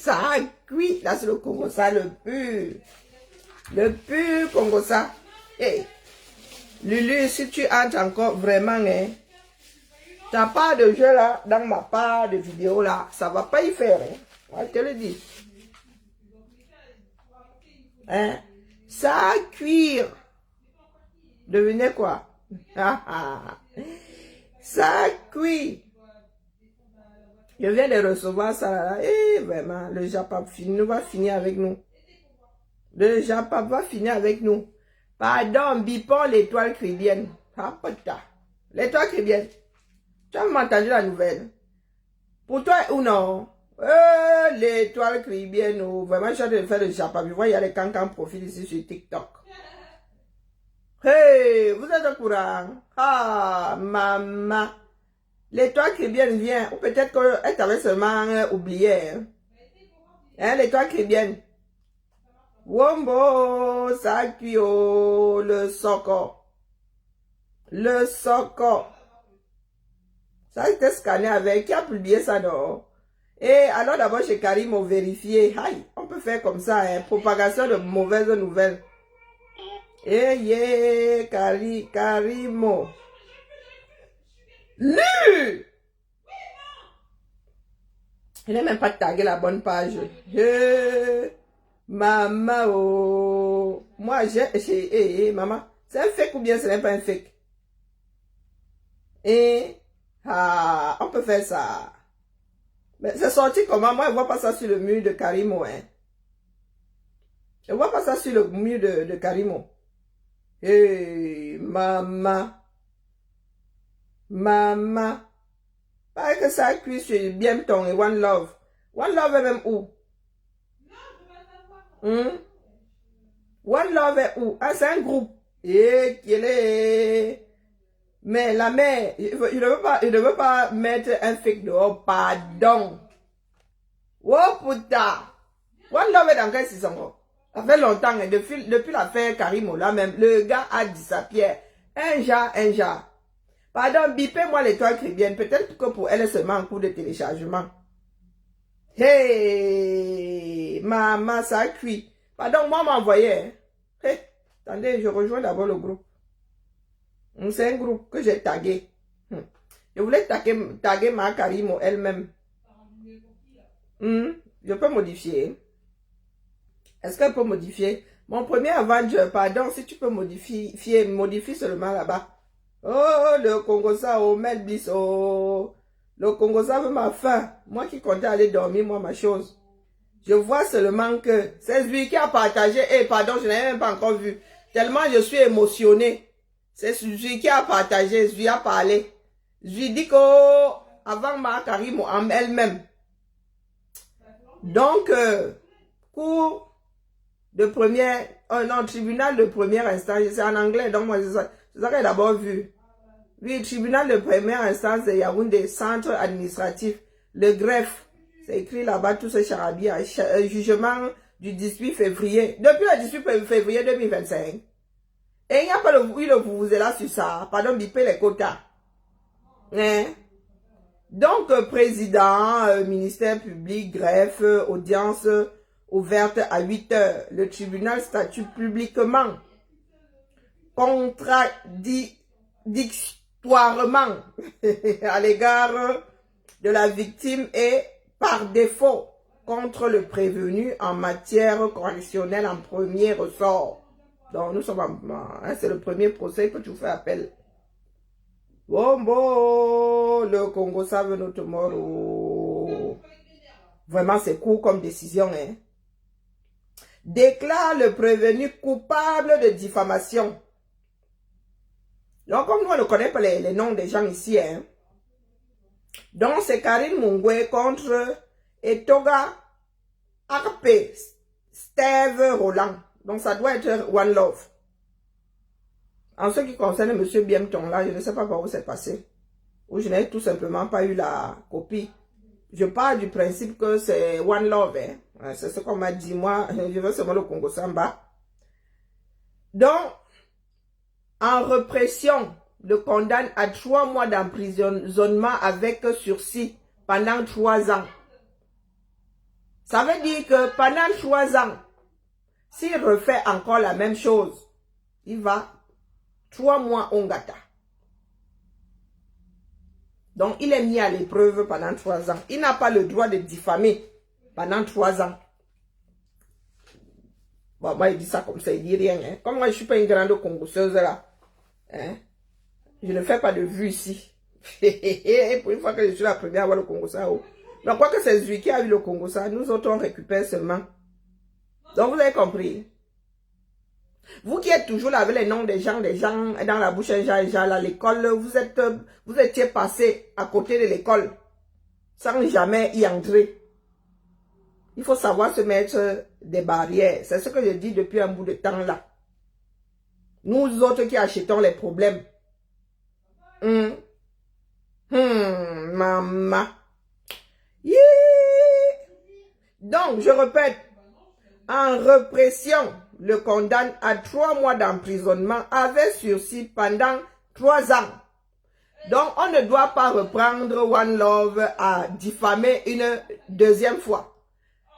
ça a cuit. Là, c'est le Congo, ça, le pur. Le pur Congo, ça. Hey. Lulu, si tu entres encore vraiment, hein, ta part de jeu là, dans ma part de vidéo là, ça va pas y faire. Hein. Ouais, je te le dis. Hein? Ça a cuire. Devinez quoi? Ça a cuit. Je viens de recevoir ça là. Et vraiment, le Japap va finir avec nous. Le Japap va finir avec nous. Pardon, bipons l'étoile chrétienne. Ah, putain. L'étoile chrétienne. Tu as entendu la nouvelle? Pour toi ou non? L'étoile chrétienne. Oh, vraiment, je suis en train de faire le Japap. Je vois, il y a les cancans profil ici sur TikTok. Hey, vous êtes au courant? Ah, maman. L'étoile chrétienne vient. Ou peut-être qu'elle t'avait seulement oublié. Hein, l'étoile chrétienne. Wombo, ça cuit, oh, le soco. Le soco. Ça a été scanné avec. Qui a publié ça, non? Et alors d'abord chez Karim, on vérifié. Aïe, on peut faire comme ça, hein. Propagation de mauvaises nouvelles. Eh, yeah, Karimo. Lu! Il n'a même pas tagué la bonne page. Maman, oh. Moi, maman. C'est un fake ou bien ce n'est pas un fake? Et, on peut faire ça. Mais c'est sorti comment? Moi, je ne vois pas ça sur le mur de Karimo, hein. Je ne vois pas ça sur le mur de Karimo. Hey, maman. Maman. Pareil que ça cuit sur Bienton et One Love. One Love est même où? One Love est où? Ah, c'est un groupe. Et qu'il est. Mais la mère, il ne veut pas mettre un fake dehors. Pardon. Oh putain. One Love est dans quel saison? Ça fait longtemps, hein, depuis l'affaire Karimo là même, le gars a dit sa pierre. Un jar. Pardon, bipez-moi l'étoile chrétienne. Peut-être que pour elle, est seulement en cours de téléchargement. Hey, maman, ça a cuit. Pardon, moi m'envoyait. Hein. Hey, attendez, je rejoins d'abord le groupe. C'est un groupe que j'ai tagué. Je voulais taguer ma Karimo elle-même. Je peux modifier. Est-ce qu'elle peut modifier? Mon premier Avenger, pardon, si tu peux modifier, modifie seulement là-bas. Oh, le Congo ça, oh, Mel Bliss, oh. Le Congo ça veut ma faim. Moi qui comptais aller dormir, moi, ma chose. Je vois seulement que c'est lui qui a partagé. Eh, pardon, je n'avais même pas encore vu. Tellement je suis émotionné. C'est celui qui a partagé, celui qui a parlé. Je lui dis que avant ma Karim en elle-même. Donc, cours de première, non, tribunal de première instance, c'est en anglais, donc moi, c'est ça que j'ai d'abord vu. Oui, tribunal de première instance de Yaoundé, centre administratif, le greffe, c'est écrit là-bas, tout ce charabia, jugement du 18 février, depuis le 18 février 2025. Et il n'y a pas le vous là sur ça, pardon, bipez les quotas. Hein? Donc, président, ministère public, greffe, audience ouverte à 8 heures. Le tribunal statue publiquement, contradictoirement à l'égard de la victime et par défaut contre le prévenu en matière correctionnelle en premier ressort. Donc, nous sommes c'est le premier procès que tu fais appel. Bon, le Congo savent notre mort. Vraiment, c'est court comme décision. Hein. Déclare le prévenu coupable de diffamation. Donc, comme nous, on ne connaît pas les noms des gens ici. Hein. Donc, c'est Karine Mungwe contre Etoga Arpe Steve Roland. Donc, ça doit être One Love. En ce qui concerne M. Biemton, là, je ne sais pas par où c'est passé. Ou je n'ai tout simplement pas eu la copie. Je pars du principe que c'est One Love. Hein. C'est ce qu'on m'a dit. Moi, je veux seulement le Congo Samba. Donc, en répression, le condamne à 3 mois d'emprisonnement avec sursis pendant 3 ans. Ça veut dire que pendant 3 ans, s'il refait encore la même chose, il va 3 mois au gata. Donc, il est mis à l'épreuve pendant 3 ans. Il n'a pas le droit de diffamer pendant 3 ans. Bon, moi, il dit ça comme ça, il dit rien. Hein. Comme moi, je ne suis pas une grande congosseuse là. Hein. Je ne fais pas de vue ici. Pour une fois que je suis la première à avoir le Congossa. Oh. Mais quoi que c'est lui qui a eu le Congossa, nous autres, on récupère seulement. Donc, vous avez compris. Vous qui êtes toujours là avec les noms des gens dans la bouche, un genre à l'école, vous étiez passé à côté de l'école sans jamais y entrer. Il faut savoir se mettre des barrières. C'est ce que je dis depuis un bout de temps là. Nous autres qui achetons les problèmes. Maman. Yeah. Donc, je répète, en répression, le condamne à 3 mois d'emprisonnement avec sursis pendant 3 ans. Donc, on ne doit pas reprendre One Love à diffamer une deuxième fois.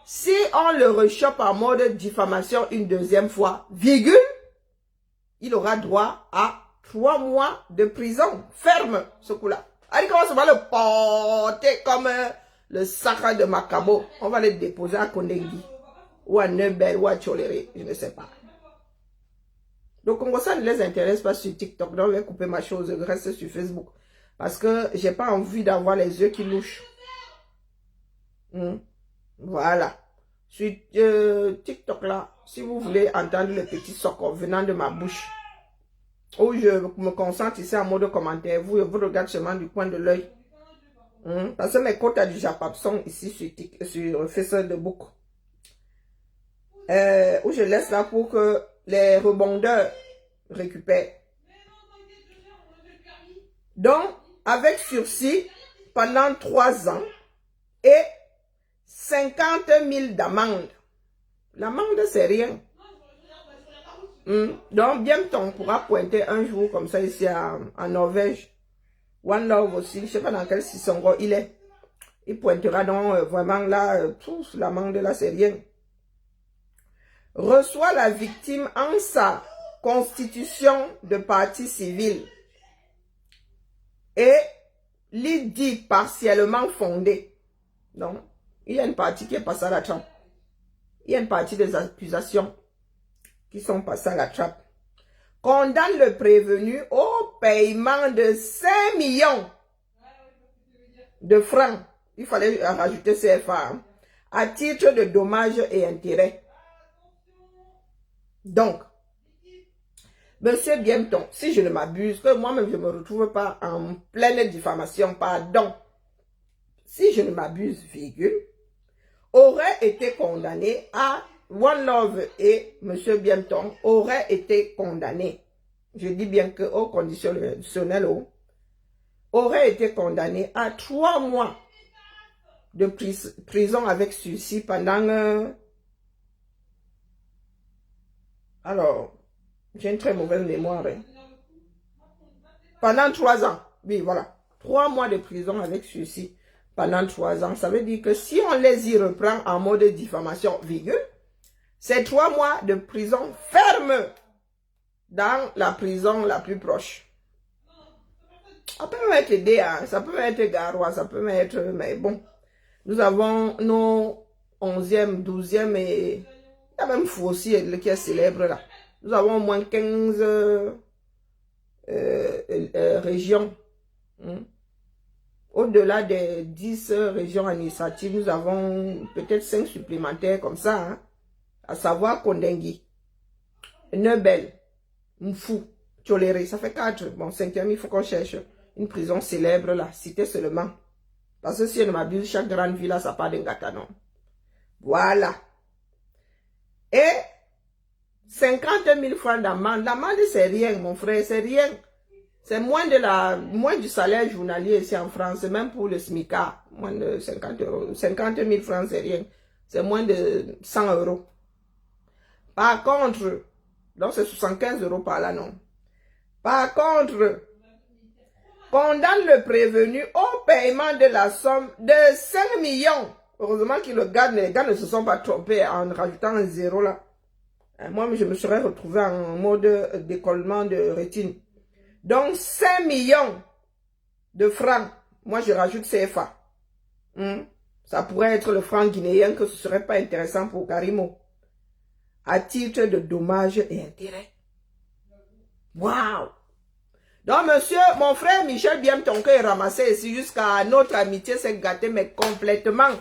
Si on le rechoppe en mode diffamation une deuxième fois, virgule, il aura droit à 3 mois de prison ferme, ce coup-là. Allez, comment on va le porter comme le sacre de Macabo? On va le déposer à Kondengui, ou à Nebel, ou à Tcholéré, je ne sais pas. Donc, ça ne les intéresse pas sur TikTok. Donc, je vais couper ma chose, je reste sur Facebook. Parce que j'ai pas envie d'avoir les yeux qui louchent. Voilà. Sur TikTok là, si vous voulez entendre le petit socor venant de ma bouche, où je me concentre ici en mode commentaire, vous regardez seulement du coin de l'œil. Parce que mes quotas du Japap sont ici sur Facebook. Où je laisse là pour que les rebondeurs récupèrent. Donc, avec sursis pendant 3 ans et 50 000 d'amende. L'amende, c'est rien. Donc, bientôt, on pourra pointer un jour comme ça ici en Norvège. One Love aussi, je ne sais pas dans quel Sisongo il est. Il pointera donc vraiment là, l'amende là, c'est rien. Reçoit la victime en sa constitution de partie civile et l'idée partiellement fondée. Donc, il y a une partie qui est passée à la trappe. Il y a une partie des accusations qui sont passées à la trappe. Condamne le prévenu au paiement de 5 millions de francs. Il fallait rajouter CFA hein, à titre de dommages et intérêts. Donc, monsieur Bienton, si je ne m'abuse, que moi-même je ne me retrouve pas en pleine diffamation, pardon, si je ne m'abuse, virgule, aurait été condamné à One Love et monsieur Bienton aurait été condamné, je dis bien que au conditionnel, aurait été condamné à 3 mois de prison avec sursis pendant... alors, j'ai une très mauvaise mémoire. Hein. Pendant 3 ans. Oui, voilà. 3 mois de prison avec sursis pendant 3 ans. Ça veut dire que si on les y reprend en mode diffamation, virgule, c'est 3 mois de prison ferme dans la prison la plus proche. Ça peut être aidé, hein. Ça peut être Garoua, ça peut être... Mais bon, nous avons nos 11e, 12e et... Il y a même Fou aussi qui est célèbre là. Nous avons au moins 15 régions. Au-delà des 10 régions administratives, nous avons peut-être 5 supplémentaires comme ça. Hein, à savoir Kondengui, Nebel, Mfou, Tcholéré. Ça fait 4. Bon, 5e, il faut qu'on cherche une prison célèbre là. Cité seulement. Parce que si je ne m'abuse, chaque grande ville a sa part d'Engatanon. Voilà. Et 50 000 francs d'amende. L'amende, c'est rien, mon frère, c'est rien. C'est moins du salaire journalier ici en France, même pour le SMICA. Moins de 50 euros. 50 000 francs, c'est rien. C'est moins de 100 euros. Par contre, donc c'est 75 euros par là, non. Par contre, condamne le prévenu au paiement de la somme de 5 millions Heureusement que les gars ne se sont pas trompés en rajoutant un zéro là. Moi, je me serais retrouvé en mode décollement de rétine. Donc, 5 millions de francs. Moi, je rajoute CFA. Ça pourrait être le franc guinéen que ce ne serait pas intéressant pour Karimo. À titre de dommages et intérêts. Waouh! Donc, monsieur, mon frère Michel Biemtonke est ramassé ici jusqu'à notre amitié s'est gâtée, mais complètement.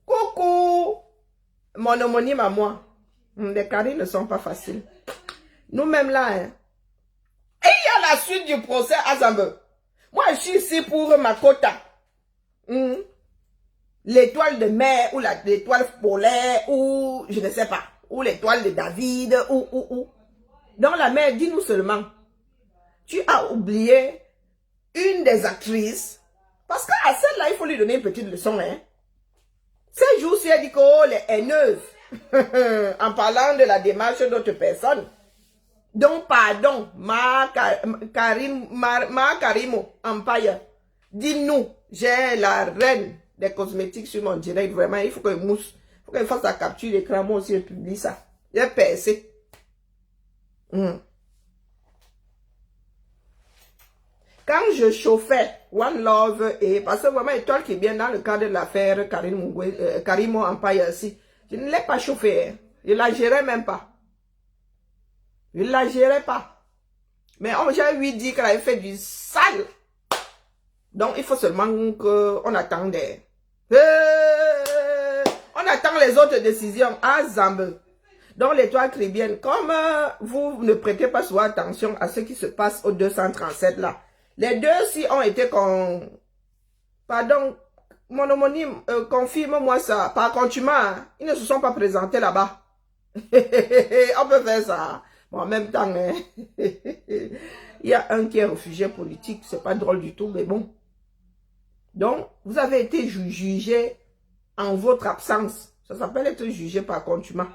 Coucou! Mon homonyme à moi. Les carrés ne sont pas faciles. Nous-mêmes là, hein. Et il y a la suite du procès à Zambe. Moi, je suis ici pour ma quota. L'étoile de mer, ou l'étoile polaire, ou je ne sais pas. Ou l'étoile de David, ou. Dans la mer, dis-nous seulement. Tu as oublié une des actrices. Parce qu'à celle-là, il faut lui donner une petite leçon, hein. Ces jours-ci, elle dit que oh, les haineuses. En parlant de la démarche d'autres personnes. Donc, pardon, ma Karimo Empire. Dis-nous, j'ai la reine des cosmétiques sur mon direct. Vraiment, il faut que mousse. Il faut qu'elle fasse la capture d'écran. Moi aussi, je publie ça. J'ai percé. Quand je chauffais One Love, et parce que vraiment, étoile qui est bien dans le cadre de l'affaire Karimo Empire aussi, je ne l'ai pas chauffé. Hein. Je ne la gérais même pas. Je ne la gérais pas. Mais j'ai lui dit qu'elle avait fait du sale. Donc, il faut seulement qu'on attende. On attend les autres décisions à Zambe. Donc, l'étoile caribéenne, comme vous ne prêtez pas souvent attention à ce qui se passe au 237 là. Les deux, si ont été Pardon, mon homonyme, confirme-moi ça. Par contumace, ils ne se sont pas présentés là-bas. On peut faire ça. Bon, en même temps, hein, il y a un qui est réfugié politique. C'est pas drôle du tout, mais bon. Donc, vous avez été jugé en votre absence. Ça s'appelle être jugé par contumace.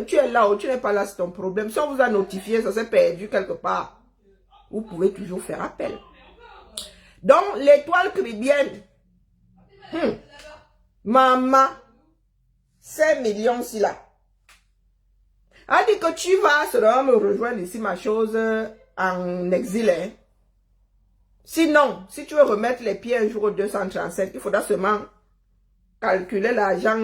Tu es là ou tu n'es pas là, c'est ton problème. Si on vous a notifié, ça s'est perdu quelque part. Vous pouvez toujours faire appel. Donc, l'étoile caribéenne. Maman. 5 millions si là. A dit que tu vas seulement me rejoindre ici, ma chose, en exil. Hein. Sinon, si tu veux remettre les pieds un jour au 237, il faudra seulement calculer l'argent,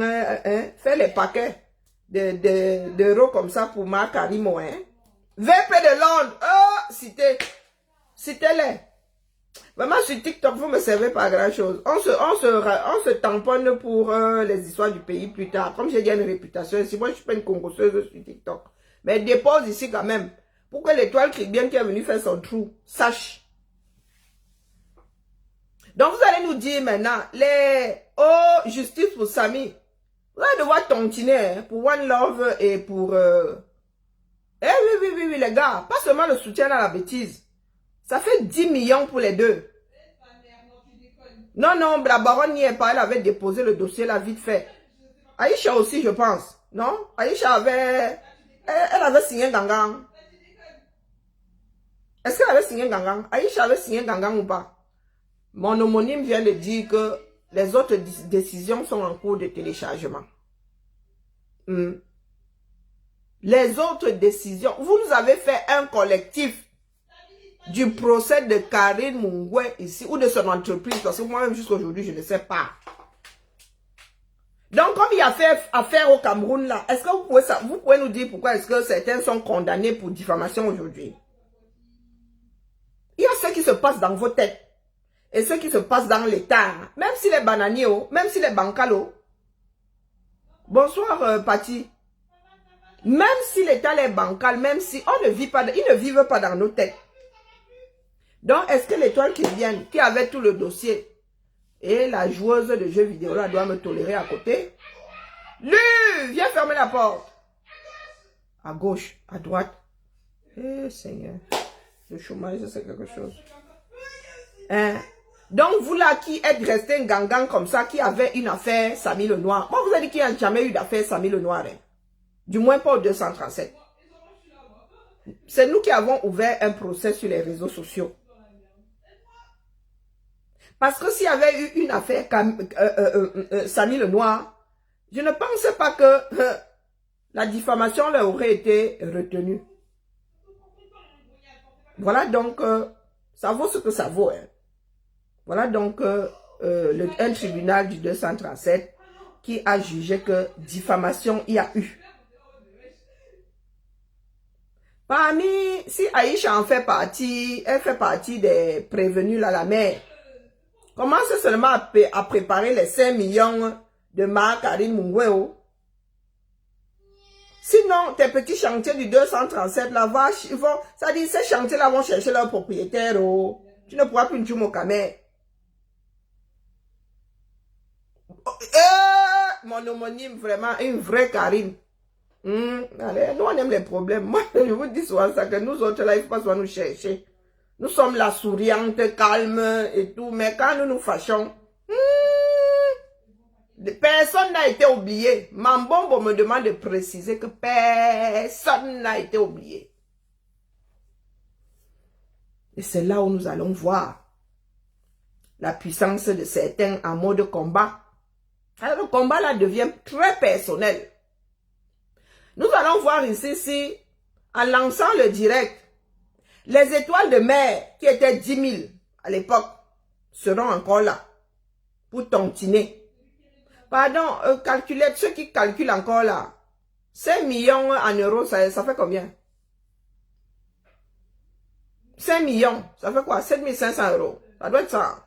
faire les paquets d'euros comme ça pour ma Karimo. Hein. VP de Londres, citez-les. Vraiment, sur TikTok, vous ne me servez pas à grand chose. On se tamponne pour les histoires du pays plus tard. Comme j'ai déjà une réputation ici, moi je suis pas une congosseuse sur TikTok. Mais dépose ici quand même. Pour que l'étoile caribéenne qui est venue faire son trou sache. Donc vous allez nous dire maintenant, justice pour Samy. Vous allez devoir tontiner hein, pour One Love et pour... oui, les gars. Pas seulement le soutien à la bêtise. Ça fait 10 millions pour les deux. Non, la baronne n'y est pas. Elle avait déposé le dossier là vite fait. Aïcha aussi, je pense. Non? Aïcha avait... Elle avait signé un gangang. Est-ce qu'elle avait signé un gangang? Aïcha avait signé un gangang ou pas? Mon homonyme vient de dire que les autres décisions sont en cours de téléchargement. Les autres décisions... Vous nous avez fait un collectif du procès de Karine Mungwe ici, ou de son entreprise, parce que moi-même jusqu'à aujourd'hui, je ne sais pas. Donc, comme il y a fait affaire au Cameroun là, est-ce que vous pouvez nous dire pourquoi est-ce que certains sont condamnés pour diffamation aujourd'hui? Il y a ce qui se passe dans vos têtes et ce qui se passe dans l'État. Même si les bananiers, même si les bancalos. Bonsoir, Patty. Même si l'État est bancal, même si on ne vit pas, ils ne vivent pas dans nos têtes. Donc, est-ce que l'étoile qui vient, qui avait tout le dossier, et la joueuse de jeux vidéo là doit me tolérer à côté? Lui, viens fermer la porte. À gauche, à droite. Eh Seigneur, le chômage c'est quelque chose. Hein? Donc vous là qui êtes resté un gangan comme ça, qui avait une affaire Samy le Noir. Moi vous avez dit qu'il n'y a jamais eu d'affaire Samy le Noir. Hein? Du moins pas au 237. C'est nous qui avons ouvert un procès sur les réseaux sociaux. Parce que s'il y avait eu une affaire Samy le Noir, je ne pensais pas que la diffamation leur aurait été retenue. Voilà donc, ça vaut ce que ça vaut. Hein. Voilà donc un tribunal du 237 qui a jugé que diffamation il y a eu. Parmi, si Aïcha en fait partie, elle fait partie des prévenus là, la mère. Commence seulement à préparer les 5 millions de marques Karine Mungweo. Sinon, tes petits chantiers du 237 là, ça dit, ces chantiers là vont chercher leur propriétaire. Oh. Tu ne pourras plus une chume au camé. Mon homonyme, vraiment, une vraie Karine. Allez, nous on aime les problèmes. Moi, je vous dis souvent ça, que nous autres là, il ne faut pas souvent nous chercher. Nous sommes la souriante, calme et tout, mais quand nous nous fâchons, personne n'a été oublié. Mambombo me demande de préciser que personne n'a été oublié. Et c'est là où nous allons voir la puissance de certains en mode combat. Alors le combat là devient très personnel. Nous allons voir ici, si, en lançant le direct, les étoiles de mer qui étaient 10 000 à l'époque seront encore là pour tontiner. Pardon, calculez, ceux qui calculent encore là, 5 millions en euros, ça fait combien? 5 millions, ça fait quoi? 7 500 euros. Ça doit être ça.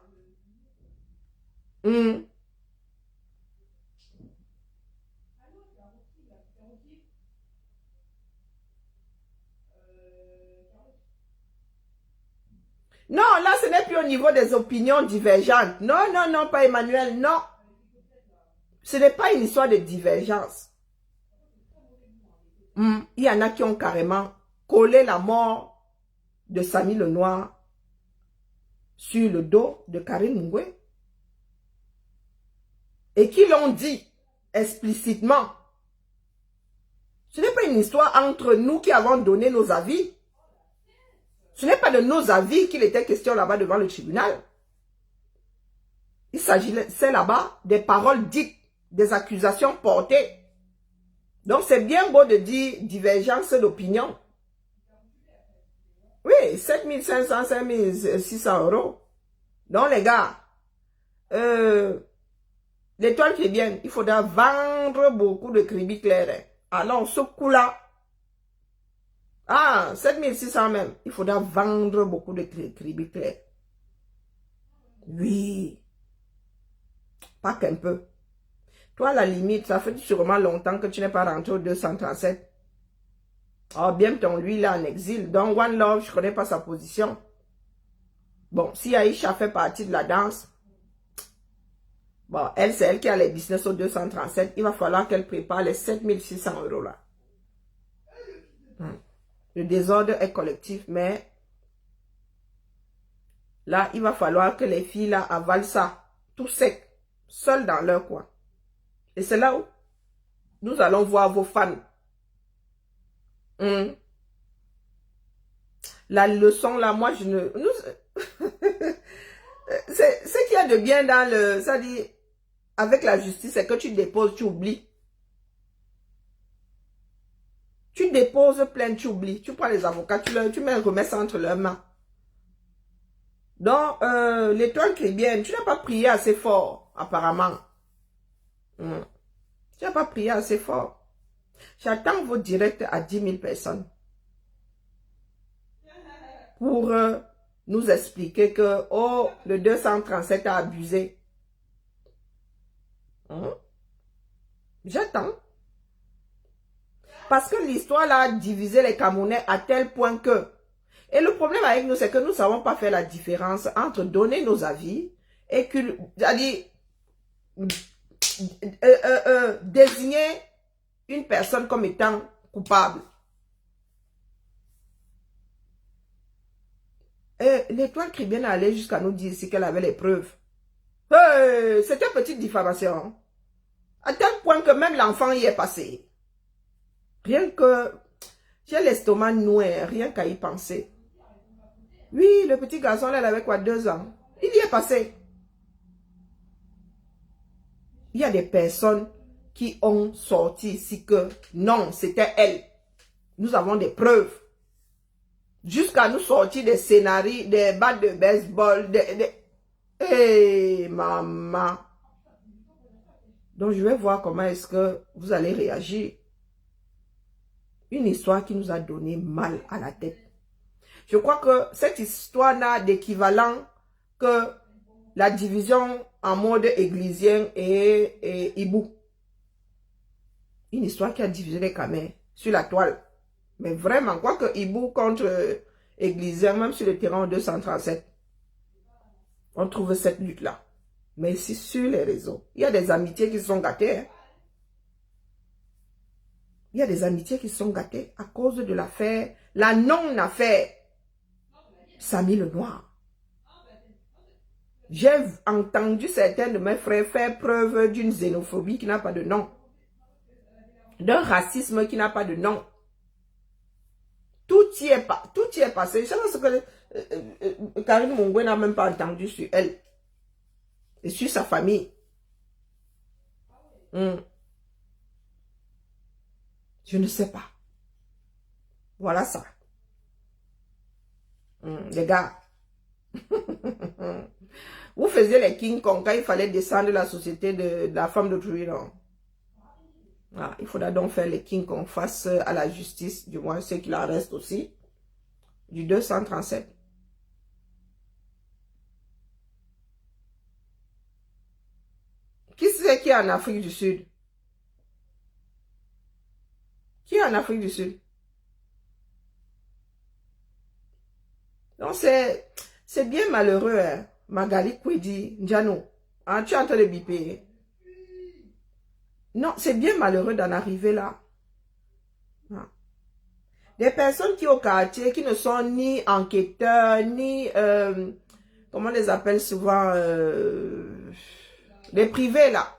Non, là, ce n'est plus au niveau des opinions divergentes. Non, non, non, pas Emmanuel, non. Ce n'est pas une histoire de divergence. Il y en a qui ont carrément collé la mort de Samy le Noir sur le dos de Karine Mungwe. Et qui l'ont dit explicitement. Ce n'est pas une histoire entre nous qui avons donné nos avis. Ce n'est pas de nos avis qu'il était question là-bas devant le tribunal. Il s'agissait là-bas des paroles dites, des accusations portées. Donc c'est bien beau de dire divergence d'opinion. Oui, 7 500, 5 600 euros. Donc les gars, l'étoile qui est bien, il faudra vendre beaucoup de crédits clairs. Alors ce coup-là, 7600 même. Il faudra vendre beaucoup de crédits clairs. Oui. Pas qu'un peu. Toi, à la limite, ça fait sûrement longtemps que tu n'es pas rentré au 237. Oh, bien ton lui, là, en exil. Donc, One Love, je ne connais pas sa position. Bon, si Aïcha fait partie de la danse, bon, elle, c'est elle qui a les business au 237. Il va falloir qu'elle prépare les 7600 euros, là. Le désordre est collectif, mais là, il va falloir que les filles là avalent ça, tout sec, seules dans leur coin. Et c'est là où nous allons voir vos fans. La leçon là, moi je ne... c'est ce qu'il y a de bien dans le... Ça dit, avec la justice, c'est que tu déposes, tu oublies. Tu déposes plainte, tu oublies. Tu prends les avocats, tu remets ça entre leurs mains. Donc, l'étoile chrétienne, tu n'as pas prié assez fort, apparemment. Tu n'as pas prié assez fort. J'attends vos directs à 10 000 personnes. Pour nous expliquer que, oh, le 237 a abusé. J'attends. Parce que l'histoire là a divisé les Camerounais à tel point que... Et le problème avec nous, c'est que nous ne savons pas faire la différence entre donner nos avis et c'est-à-dire désigner une personne comme étant coupable. L'étoile chrétienne allait jusqu'à nous dire ici qu'elle avait les preuves. C'était une petite diffamation. À tel point que même l'enfant y est passé. Rien que... J'ai l'estomac noué, rien qu'à y penser. Oui, le petit garçon, là, il avait quoi, 2 ans. Il y est passé. il y a des personnes qui ont sorti ici que non, c'était elle. Nous avons des preuves. Jusqu'à nous sortir des scénarios, des battes de baseball, Hey, maman. Donc, je vais voir comment est-ce que vous allez réagir. Une histoire qui nous a donné mal à la tête. Je crois que cette histoire n'a d'équivalent que la division en mode églisien et hibou. Une histoire qui a divisé les Camins sur la toile. Mais vraiment, quoi que hibou contre églisien, même sur le terrain 237, on trouve cette lutte-là. Mais ici, sur les réseaux, il y a des amitiés qui sont gâtées. Hein. Il y a des amitiés qui sont gâtées à cause de l'affaire, la non-affaire Samy le Noir. J'ai entendu certains de mes frères faire preuve d'une xénophobie qui n'a pas de nom. D'un racisme qui n'a pas de nom. Tout y est passé. Je sais pas ce que Karine Mongwe n'a même pas entendu sur elle. Et sur sa famille. Je ne sais pas. Voilà ça. Les gars. Vous faisiez les King Kong quand il fallait descendre la société de la femme d'autrui, non? Ah, il faudra donc faire les King Kong face à la justice, du moins ceux qui en restent aussi, du 237. Qui c'est qui est en Afrique du Sud? Qui est en Afrique du Sud? Donc c'est bien malheureux, hein? Magali Kwedi, Njano. Ah, tu es en train de biper. Non, c'est bien malheureux d'en arriver là. Ah. Des personnes qui au quartier, qui ne sont ni enquêteurs, ni, comment on les appelle souvent, les privés là.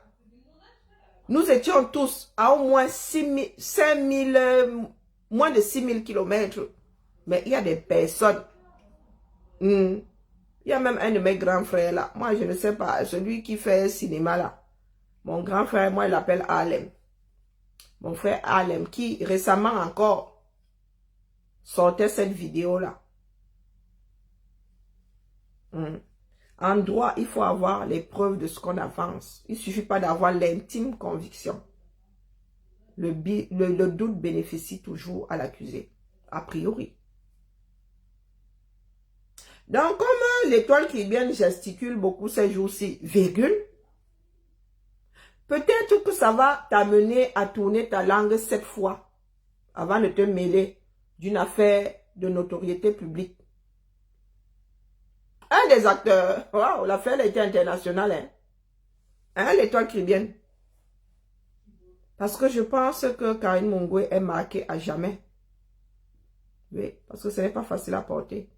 Nous étions tous à au moins 5000, moins de 6000 kilomètres. Mais il y a des personnes. Il y a même un de mes grands frères là. Moi, je ne sais pas. Celui qui fait cinéma là. Mon grand frère, moi, il l'appelle Alem. Mon frère Alem, qui récemment encore sortait cette vidéo là. En droit, il faut avoir les preuves de ce qu'on avance. Il ne suffit pas d'avoir l'intime conviction. Le doute bénéficie toujours à l'accusé, a priori. Donc, comme l'étoile caribéenne gesticule beaucoup ces jours-ci, virgule, peut-être que ça va t'amener à tourner ta langue 7 fois avant de te mêler d'une affaire de notoriété publique. Un des acteurs, wow, l'affaire a été internationale, hein, l'étoile caribéenne. Parce que je pense que Karine Mongwe est marquée à jamais. Oui, parce que ce n'est pas facile à porter.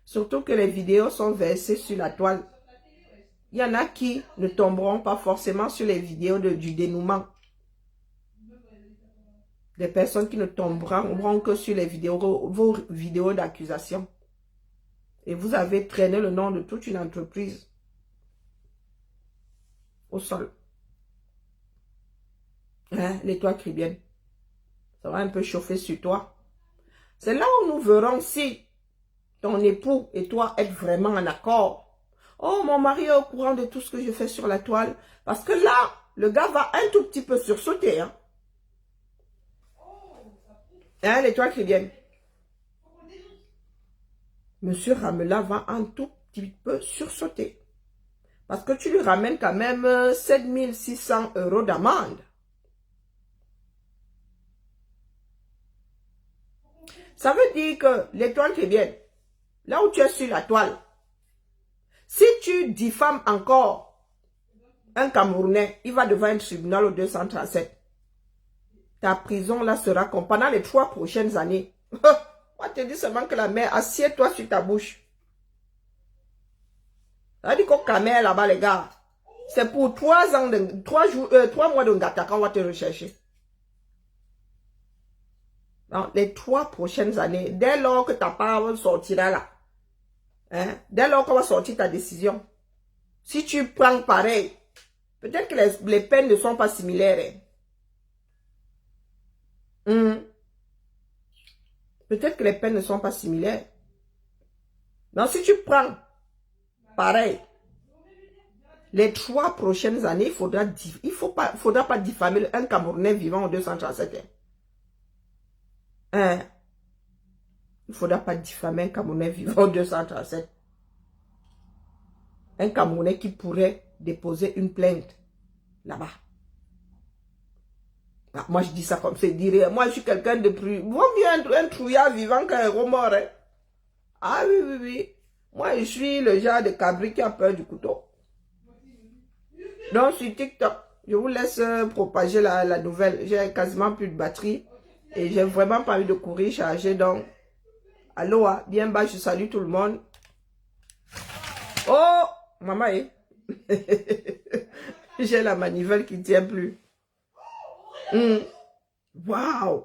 Surtout que les vidéos sont versées sur la toile. Il y en a qui ne tomberont pas forcément sur les vidéos du dénouement. Des personnes qui ne tomberont que sur les vidéos, vos vidéos d'accusation. Et vous avez traîné le nom de toute une entreprise au sol. Hein, l'étoile caribéenne. Ça va un peu chauffer sur toi. C'est là où nous verrons si ton époux et toi êtes vraiment en accord. Oh, mon mari est au courant de tout ce que je fais sur la toile. Parce que là, le gars va un tout petit peu sursauter. Hein, l'étoile caribéenne. Monsieur Ramela va un tout petit peu sursauter. Parce que tu lui ramènes quand même 7600 € d'amende. Ça veut dire que l'étoile caribéenne, là où tu es sur la toile, si tu diffames encore un Camerounais, il va devant un tribunal au 237. Ta prison là sera comme pendant les 3 prochaines années. Moi, je te dis seulement que la mère, assieds-toi sur ta bouche. Ça dit qu'au Cameroun là-bas, les gars, c'est pour 3 mois de ngata qu'on va te rechercher. Dans les 3 prochaines années, dès lors que ta part sortira là, hein, dès lors qu'on va sortir ta décision, si tu prends pareil, Peut-être que les peines ne sont pas similaires. Peut-être que les peines ne sont pas similaires. Donc, si tu prends, pareil, les 3 prochaines années, faudra pas diffamer un Camerounais vivant au 237. Il ne faudra pas diffamer un Camerounais vivant au 237. Un Camerounais qui pourrait déposer une plainte là-bas. Ah, moi, je dis ça comme c'est dire. Moi, je suis quelqu'un de plus... Vaut mieux un trouillard vivant qu'un héros mort. Hein. Ah oui, oui, oui. Moi, je suis le genre de cabri qui a peur du couteau. Donc, sur TikTok, je vous laisse propager la nouvelle. J'ai quasiment plus de batterie. Et j'ai vraiment pas envie de courir charger. Donc, aloha, bien bas, je salue tout le monde. Oh, maman, j'ai la manivelle qui ne tient plus. Waouh!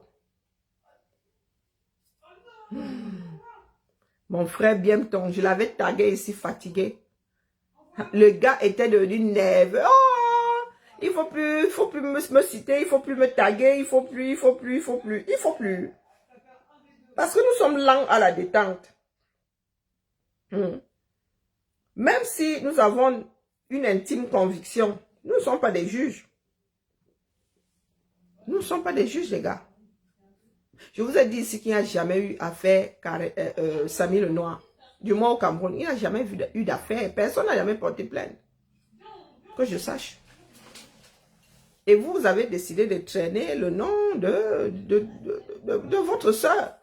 Mon frère Bienton, je l'avais tagué ici, fatigué. Le gars était devenu nerveux. Oh! Il faut plus me citer, il faut plus me taguer, il faut plus. Parce que nous sommes lents à la détente. Même si nous avons une intime conviction, nous ne sommes pas des juges. Nous ne sommes pas des juges, les gars. Je vous ai dit ici qu'il n'y a jamais eu affaire Samy le Noir. Du moins au Cameroun, il n'y a jamais eu d'affaire. Personne n'a jamais porté plainte. Que je sache. Et vous avez décidé de traîner le nom de votre soeur.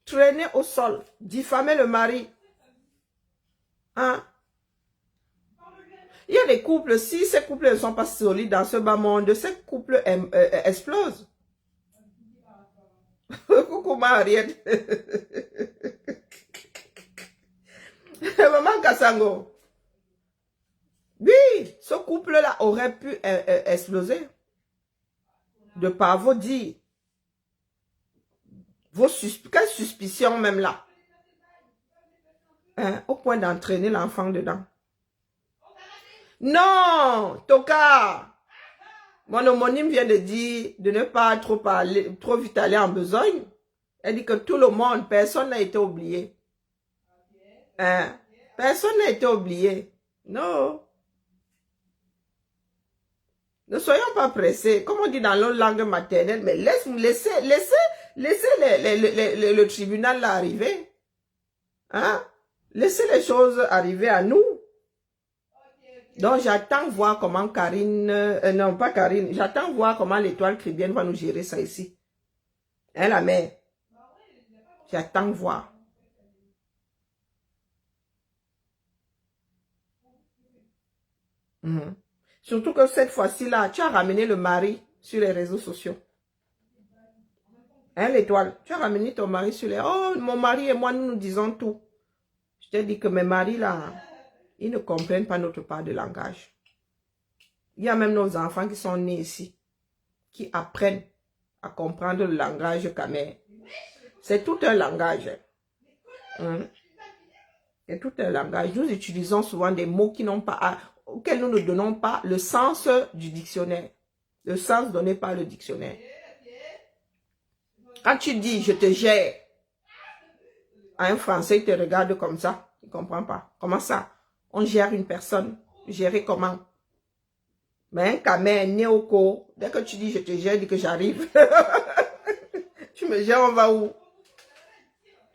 Traîner au sol. Diffamer le mari. Hein? Il y a des couples, si ces couples ne sont pas solides dans ce bas monde, ces couples explosent. Coucou Mariette. Maman Kassango. Oui, ce couple-là aurait pu exploser. De par vos dires. Quelle suspicion même là. Hein, au point d'entraîner l'enfant dedans. Non, Toka. Mon homonyme vient de dire de ne pas trop vite aller en besogne. Elle dit que tout le monde, personne n'a été oublié. Hein? Personne n'a été oublié. Non. Ne soyons pas pressés. Comme on dit dans notre langue maternelle, mais laissez le tribunal là arriver. Hein? Laissez les choses arriver à nous. Donc, j'attends voir comment Karine... non, pas Karine. J'attends voir comment l'étoile chrétienne va nous gérer ça ici. Hein, la mère? J'attends voir. Surtout que cette fois-ci là, tu as ramené le mari sur les réseaux sociaux. Hein, l'étoile? Tu as ramené ton mari sur les... Oh, mon mari et moi, nous disons tout. Je t'ai dit que mes maris là... Ils ne comprennent pas notre part de langage. Il y a même nos enfants qui sont nés ici, qui apprennent à comprendre le langage camère. C'est tout un langage. C'est tout un langage. Nous utilisons souvent des mots qui n'ont pas, auxquels nous ne donnons pas le sens du dictionnaire. Le sens donné par le dictionnaire. Quand tu dis « je te gère », à un Français, il te regarde comme ça. Il ne comprend pas. Comment ça? On gère une personne. Gérer comment? Mais un camé, néoco, dès que tu dis je te gère, dis que j'arrive. Tu me gères, on va où?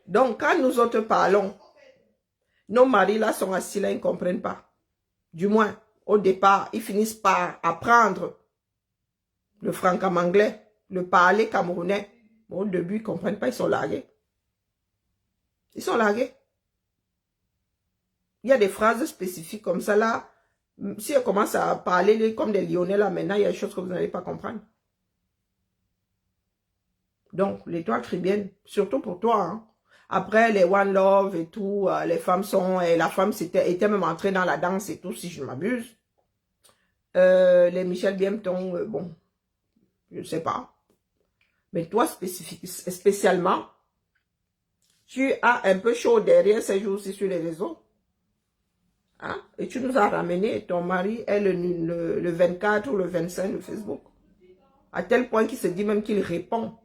Donc, quand nous autres parlons, nos maris là sont assis là, ils ne comprennent pas. Du moins, au départ, ils finissent par apprendre le franc-anglais, le parler camerounais. Bon, au début, ils ne comprennent pas, ils sont largués. Ils sont largués. Il y a des phrases spécifiques comme ça là. Si on commence à parler comme des Lyonnais là, maintenant, il y a des choses que vous n'allez pas comprendre. Donc, l'étoile chrétienne, surtout pour toi. Hein. Après, les One Love et tout, les femmes sont... Et la femme était même entrée dans la danse et tout, si je ne m'abuse. Les Michel Bienton, bon, je ne sais pas. Mais toi, spécialement, tu as un peu chaud derrière ces jours-ci sur les réseaux. Hein? Et tu nous as ramené, ton mari est le 24 ou le 25 de Facebook. À tel point qu'il se dit même qu'il répond.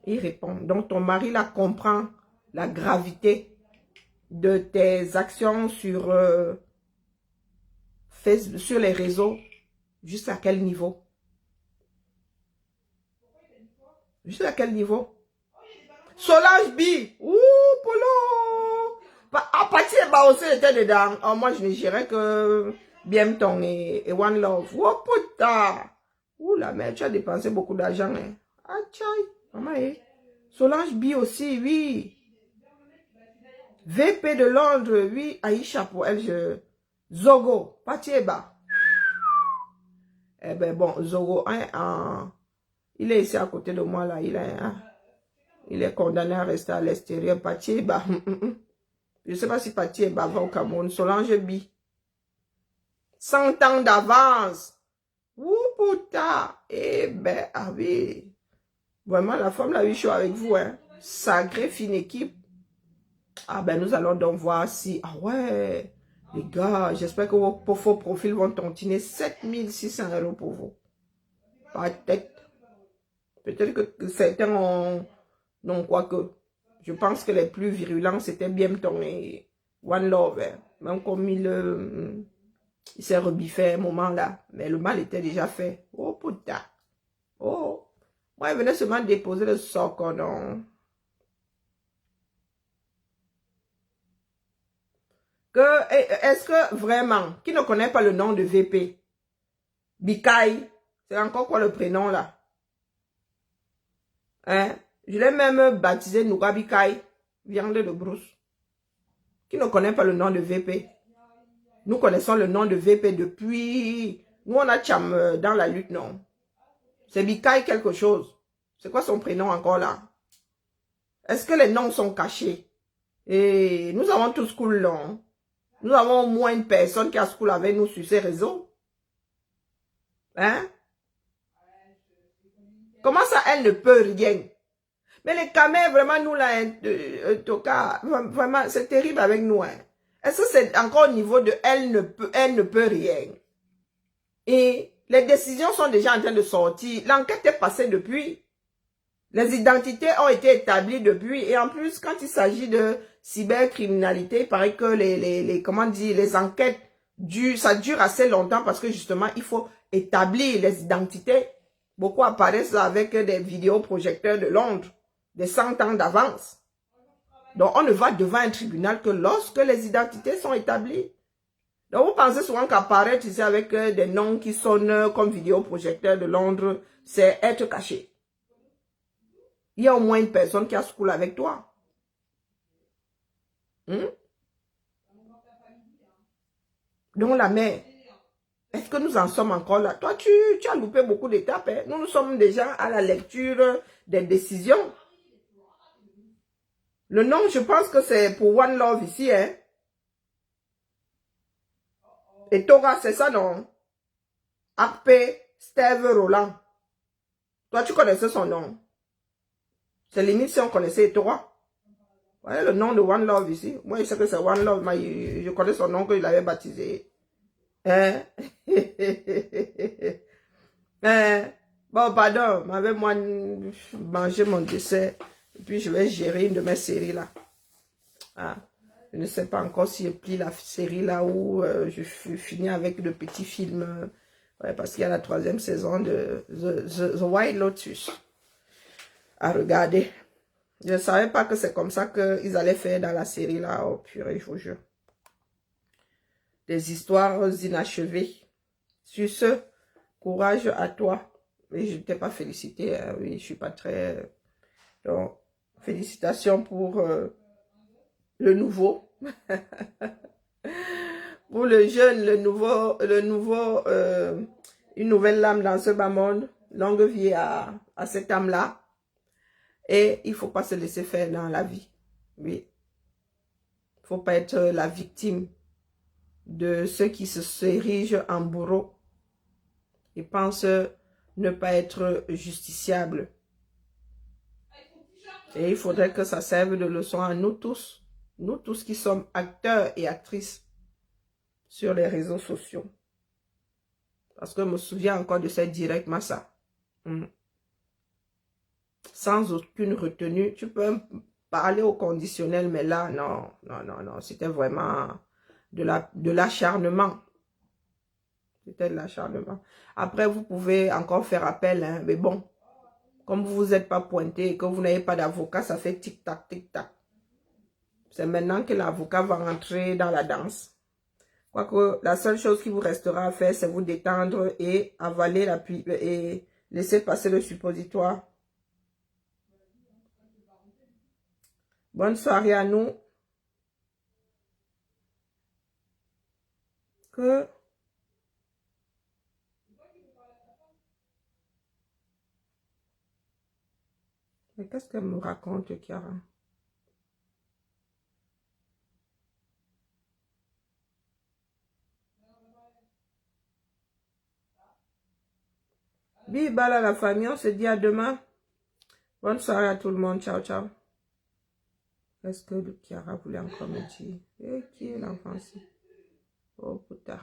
Il répond. Donc ton mari là comprend la gravité de tes actions sur, Facebook, sur les réseaux. Jusqu'à quel niveau? Jusqu'à quel niveau? Solange B. Ouh, Polo. À partir de aussi était dedans. Oh, moi, je ne dirais que Bienton et One Love. Oh, putain. Ouh, la mère, tu as dépensé beaucoup d'argent. Hein. Ah, tchai. Maman, eh. Solange B aussi, oui. VP de Londres, oui. Aïcha, pour elle, Zogo, Patieba. Eh ben bon, Zogo, il est ici à côté de moi, là. Il est condamné à rester à l'extérieur. Patieba. Je ne sais pas si Patieba va au Cameroun. Solange B. 100 ans d'avance. Ouh, putain. Eh ben, ah oui. Vraiment, la femme, là, oui, je suis avec vous, hein. Sacrée, fine équipe. Ah ben, nous allons donc voir si... Ah ouais, les gars, j'espère que vos faux profils vont tontiner 7600 € pour vous. Peut-être. Peut-être que certains ont... Non, quoique. Je pense que les plus virulents, c'était Bienton et One Love. Hein. Même comme il s'est rebiffé un moment là. Mais le mal était déjà fait. Oh putain. Oh. Moi, il venait seulement déposer le soc, non. Est-ce que vraiment, qui ne connaît pas le nom de VP, Bikaï, c'est encore quoi le prénom là? Hein? Je l'ai même baptisé Nouga Bikaï, viande de brousse. Qui ne connaît pas le nom de VP? Nous connaissons le nom de VP depuis... Nous, on a Cham dans la lutte, non? C'est Bikaï quelque chose. C'est quoi son prénom encore là? Est-ce que les noms sont cachés? Et nous avons tous cool, non? Nous avons au moins une personne qui a school avec nous sur ces réseaux. Hein? Comment ça, elle ne peut rien? Mais les caméras, vraiment, nous, là, Toka, vraiment, c'est terrible avec nous. Hein? Est-ce que c'est encore au niveau de elle ne peut rien? Et les décisions sont déjà en train de sortir. L'enquête est passée depuis. Les identités ont été établies depuis. Et en plus, quand il s'agit de cybercriminalité, il paraît que les enquêtes ça dure assez longtemps parce que justement, il faut établir les identités. Beaucoup apparaissent avec des vidéoprojecteurs de Londres, des 100 ans d'avance. Donc, on ne va devant un tribunal que lorsque les identités sont établies. Donc, vous pensez souvent qu'apparaître ici avec des noms qui sonnent comme vidéoprojecteurs de Londres, c'est être caché. Il y a au moins une personne qui a school avec toi. Donc, la mère, est-ce que nous en sommes encore là? Toi, tu as loupé beaucoup d'étapes. Hein? Nous sommes déjà à la lecture des décisions. Le nom, je pense que c'est pour One Love ici. Hein? Et Tora, c'est ça, non? Akpe Steve Roland. Toi, tu connaissais son nom. C'est limite si on connaissait Tora. Voilà le nom de One Love ici. Moi, je sais que c'est One Love, mais je connais son nom qu'il avait baptisé. Hein? Hein? Bon, pardon, avec moi, manger mon dessert. Et puis, je vais gérer une de mes séries là. Ah, je ne sais pas encore si je plie la série là ou je finis avec le petit film. Ouais, parce qu'il y a la 3e saison de The White Lotus à regarder. Je ne savais pas que c'est comme ça qu'ils allaient faire dans la série là. Oh purée, je vous jure. Des histoires inachevées. Sur ce, courage à toi. Et je ne t'ai pas félicité. Hein. Oui, je ne suis pas très... Donc, félicitations pour le nouveau. Pour le jeune, une nouvelle lame dans ce bas monde. Longue vie à cette âme-là. Et il ne faut pas se laisser faire dans la vie. Oui. Il ne faut pas être la victime de ceux qui s'érigent en bourreaux. Ils pensent ne pas être justiciables. Et il faudrait que ça serve de leçon à nous tous. nous tous qui sommes acteurs et actrices sur les réseaux sociaux. Parce que je me souviens encore de cette direct Massa. Sans aucune retenue. Tu peux parler au conditionnel, mais là, non. C'était vraiment de l'acharnement. C'était de l'acharnement. Après, vous pouvez encore faire appel, hein, mais bon, comme vous vous êtes pas pointé et que vous n'avez pas d'avocat, ça fait tic-tac, tic-tac. C'est maintenant que l'avocat va rentrer dans la danse. Quoique, la seule chose qui vous restera à faire, c'est vous détendre et avaler et laisser passer le suppositoire. Bonne soirée à nous. Mais qu'est-ce qu'elle me raconte, Kiara? Bibala la famille, on se dit à demain. Bonne soirée à tout le monde. Ciao, ciao. Qu'est-ce que Kiara voulait encore me dire? Et qui est l'enfant ici? Oh putain.